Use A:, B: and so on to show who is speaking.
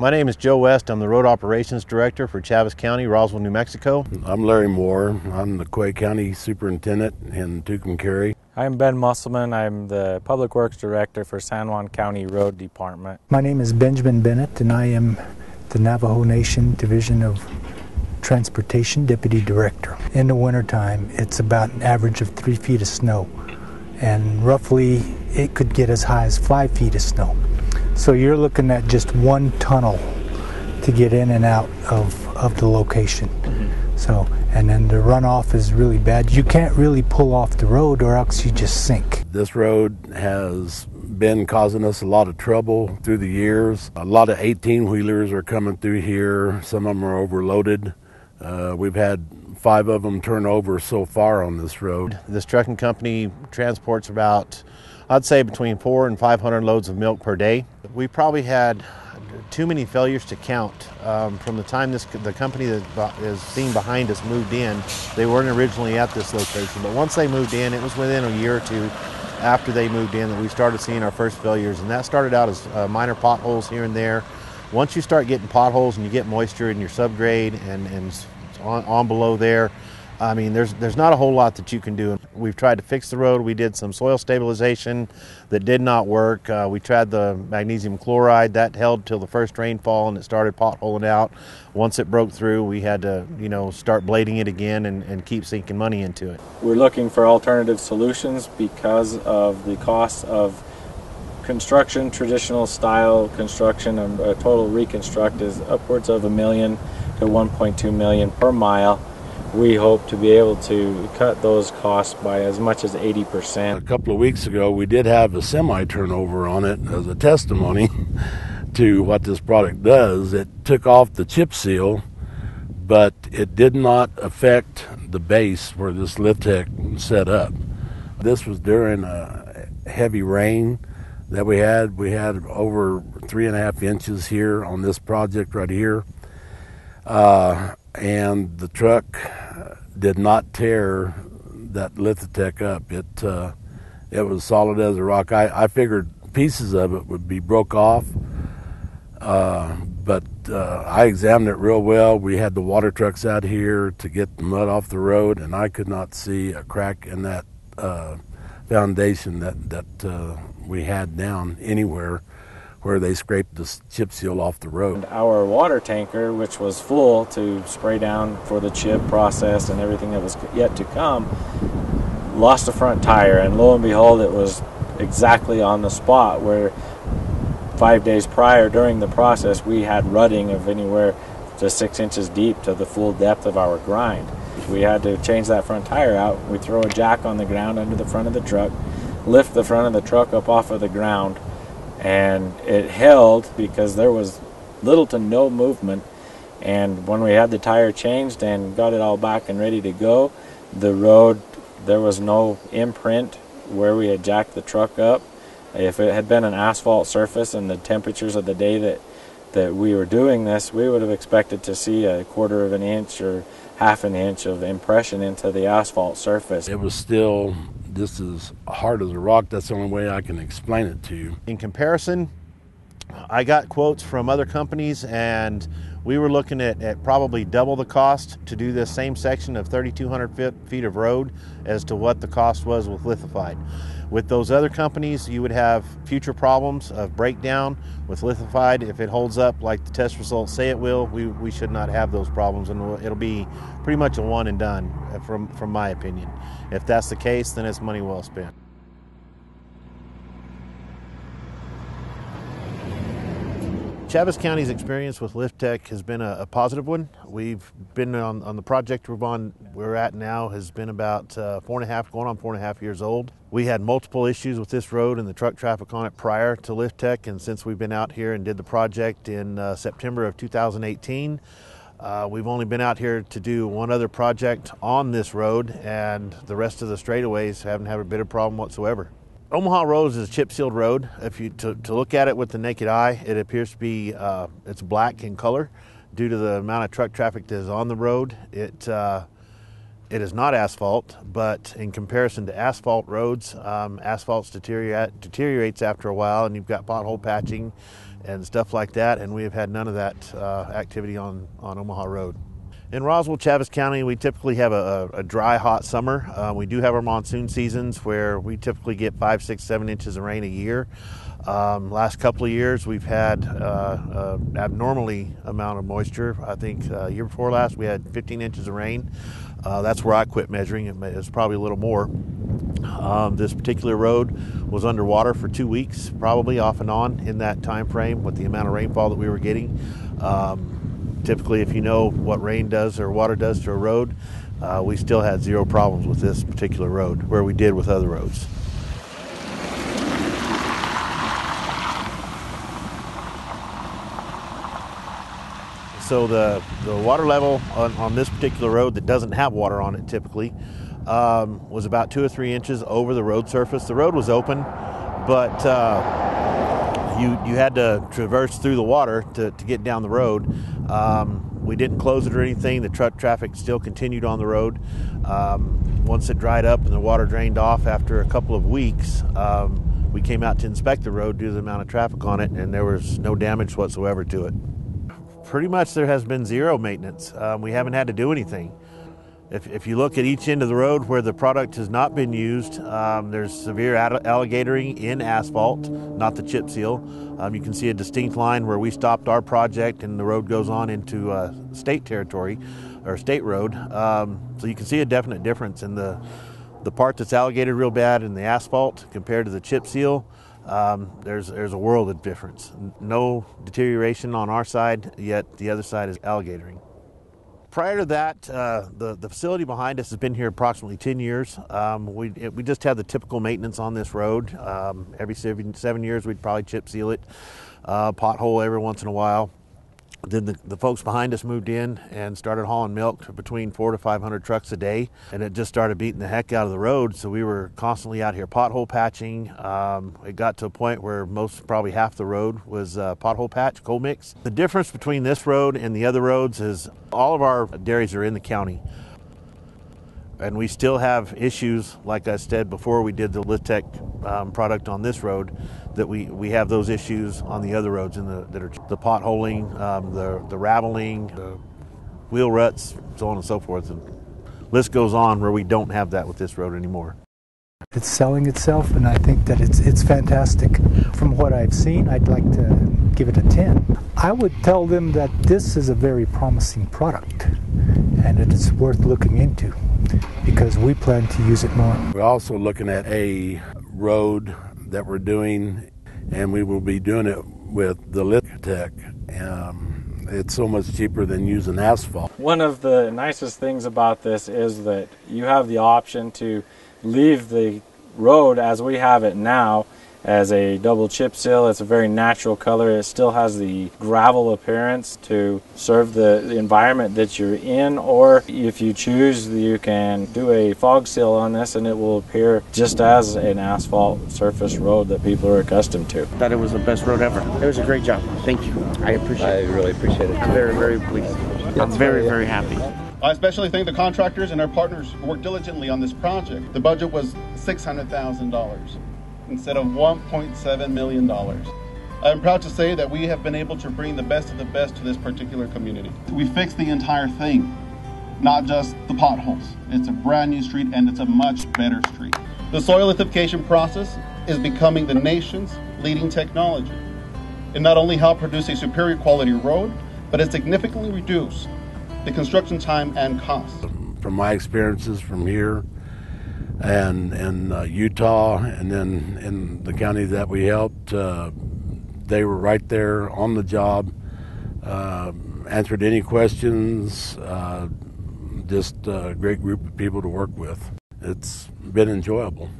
A: My name is Joe West. I'm the Road Operations Director for Chaves County, Roswell, New Mexico.
B: I'm Larry Moore. I'm the Quay County Superintendent in Tucumcari.
C: I'm Ben Musselman. I'm the Public Works Director for San Juan County Road Department.
D: My name is Benjamin Bennett, and I am the Navajo Nation Division of Transportation Deputy Director. In the wintertime, it's about an average of 3 feet of snow, and roughly it could get as high as 5 feet of snow. So you're looking at just one tunnel to get in and out of the location. So, and then the runoff is really bad. You can't really pull off the road or else you just sink.
B: This road has been causing us a lot of trouble through the years. A lot of 18-wheelers are coming through here. Some of them are overloaded. We've had 5 of them turn over so far on this road.
A: This trucking company transports about, I'd say, between 400 and 500 loads of milk per day. We probably had too many failures to count. From the time the company that is seen behind us moved in, they weren't originally at this location, but once they moved in, it was within a year or two after they moved in that we started seeing our first failures, and that started out as minor potholes here and there. Once you start getting potholes and you get moisture in your subgrade and on below there, I mean, there's not a whole lot that you can do. We've tried to fix the road. We did some soil stabilization that did not work. We tried the magnesium chloride. That held till the first rainfall and it started potholing out. Once it broke through, we had to, start blading it again and keep sinking money into it.
C: We're looking for alternative solutions because of the cost of construction. Traditional style construction, a total reconstruct is upwards of $1 million to $1.2 million per mile. We hope to be able to cut those costs by as much as 80%.
B: A couple of weeks ago, we did have a semi-turnover on it as a testimony to what this product does. It took off the chip seal, but it did not affect the base where this LithTec set up. This was during a heavy rain that we had. We had over 3.5 inches here on this project right here. And the truck did not tear that LithTec up. It was solid as a rock. I figured pieces of it would be broke off, but I examined it real well. We had the water trucks out here to get the mud off the road, and I could not see a crack in that foundation that we had down anywhere where they scraped the chip seal off the road.
C: Our water tanker, which was full to spray down for the chip process and everything that was yet to come, lost a front tire, and lo and behold, it was exactly on the spot where 5 days prior during the process we had rutting of anywhere to 6 inches deep to the full depth of our grind. We had to change that front tire out. We throw a jack on the ground under the front of the truck, lift the front of the truck up off of the ground, and it held because there was little to no movement. And when we had the tire changed and got it all back and ready to go, the road, there was no imprint where we had jacked the truck up. If it had been an asphalt surface and the temperatures of the day that we were doing this, we would have expected to see a 1/4 inch or 1/2 inch of impression into the asphalt surface.
B: It was still just as hard as a rock. That's the only way I can explain it to you.
A: In comparison, I got quotes from other companies, and we were looking at probably double the cost to do this same section of 3,200 feet of road as to what the cost was with lithified. With those other companies, you would have future problems of breakdown. With lithified, if it holds up like the test results say it will, we should not have those problems, and it'll be pretty much a one and done from my opinion. If that's the case, then it's money well spent. Chaves County's experience with LithTec has been a positive one. We've been on the project we're at now has been about 4.5, going on 4.5 years old. We had multiple issues with this road and the truck traffic on it prior to LithTec, and since we've been out here and did the project in September of 2018, we've only been out here to do one other project on this road, and the rest of the straightaways haven't had a bit of problem whatsoever. Omaha Road is a chip-sealed road. If you to look at it with the naked eye, it appears to be it's black in color due to the amount of truck traffic that is on the road. It is not asphalt, but in comparison to asphalt roads, asphalt deteriorates after a while, and you've got pothole patching and stuff like that, and we have had none of that activity on Omaha Road. In Roswell, Chaves County, we typically have a dry, hot summer. We do have our monsoon seasons where we typically get 5, 6, 7 inches of rain a year. Last couple of years, we've had abnormally amount of moisture. I think year before last, we had 15 inches of rain. That's where I quit measuring. It was probably a little more. This particular road was underwater for 2 weeks, probably off and on in that time frame with the amount of rainfall that we were getting. Typically, if you know what rain does or water does to a road, we still had zero problems with this particular road, where we did with other roads. So the water level on this particular road that doesn't have water on it typically was about 2 or 3 inches over the road surface. The road was open, but you had to traverse through the water to get down the road. We didn't close it or anything. The truck traffic still continued on the road. Once it dried up and the water drained off after a couple of weeks, we came out to inspect the road due to the amount of traffic on it, and there was no damage whatsoever to it. Pretty much there has been zero maintenance. We haven't had to do anything. If you look at each end of the road where the product has not been used, there's severe alligatoring in asphalt, not the chip seal. You can see a distinct line where we stopped our project and the road goes on into state territory or state road. So you can see a definite difference in the part that's alligated real bad in the asphalt compared to the chip seal. There's a world of difference. No deterioration on our side, yet the other side is alligatoring. Prior to that, the facility behind us has been here approximately 10 years. We just had the typical maintenance on this road. Every 7 years we'd probably chip seal it, pothole every once in a while. Then the folks behind us moved in and started hauling milk between 400 to 500 trucks a day, and it just started beating the heck out of the road. So we were constantly out here pothole patching. It got to a point where probably half the road was pothole patch, coal mix. The difference between this road and the other roads is all of our dairies are in the county. And we still have issues, like I said before we did the LithTec product on this road, that we have those issues on the other roads that are the potholing, the raveling, the wheel ruts, so on and so forth. And list goes on where we don't have that with this road anymore.
D: It's selling itself, and I think that it's fantastic. From what I've seen, I'd like to give it a 10. I would tell them that this is a very promising product, and it's worth looking into, because we plan to use it more.
B: We're also looking at a road that we're doing, and we will be doing it with the LithTec. It's so much cheaper than using asphalt.
C: One of the nicest things about this is that you have the option to leave the road as we have it now as a double chip seal. It's a very natural color. It still has the gravel appearance to serve the environment that you're in, or if you choose, you can do a fog seal on this and it will appear just as an asphalt surface road that people are accustomed to.
E: Thought it was the best road ever. It was a great job. Thank you. I really appreciate it. I'm very, very pleased. I'm very, very happy.
F: I especially thank the contractors and our partners who worked diligently on this project. The budget was $600,000 instead of $1.7 million. I'm proud to say that we have been able to bring the best of the best to this particular community. We fixed the entire thing, not just the potholes. It's a brand new street, and it's a much better street. The soil lithification process is becoming the nation's leading technology. It not only helped produce a superior quality road, but it significantly reduced the construction time and cost.
B: From my experiences from here and in Utah, and then in the county that we helped, they were right there on the job, answered any questions, just a great group of people to work with. It's been enjoyable.